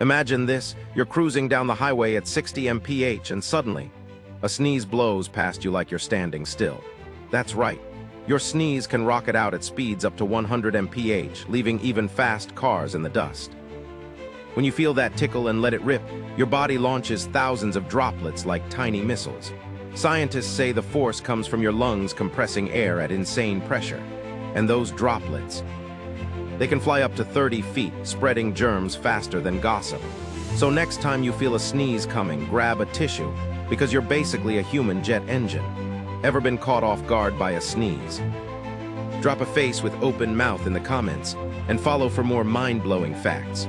Imagine this, you're cruising down the highway at 60 mph and suddenly, a sneeze blows past you like you're standing still. That's right. Your sneeze can rocket out at speeds up to 100 mph, leaving even fast cars in the dust. When you feel that tickle and let it rip, your body launches thousands of droplets like tiny missiles. Scientists say the force comes from your lungs compressing air at insane pressure. And those droplets, they can fly up to 30 feet, spreading germs faster than gossip. So next time you feel a sneeze coming, grab a tissue, because you're basically a human jet engine. Ever been caught off guard by a sneeze? Drop a face with open mouth in the comments and follow for more mind-blowing facts.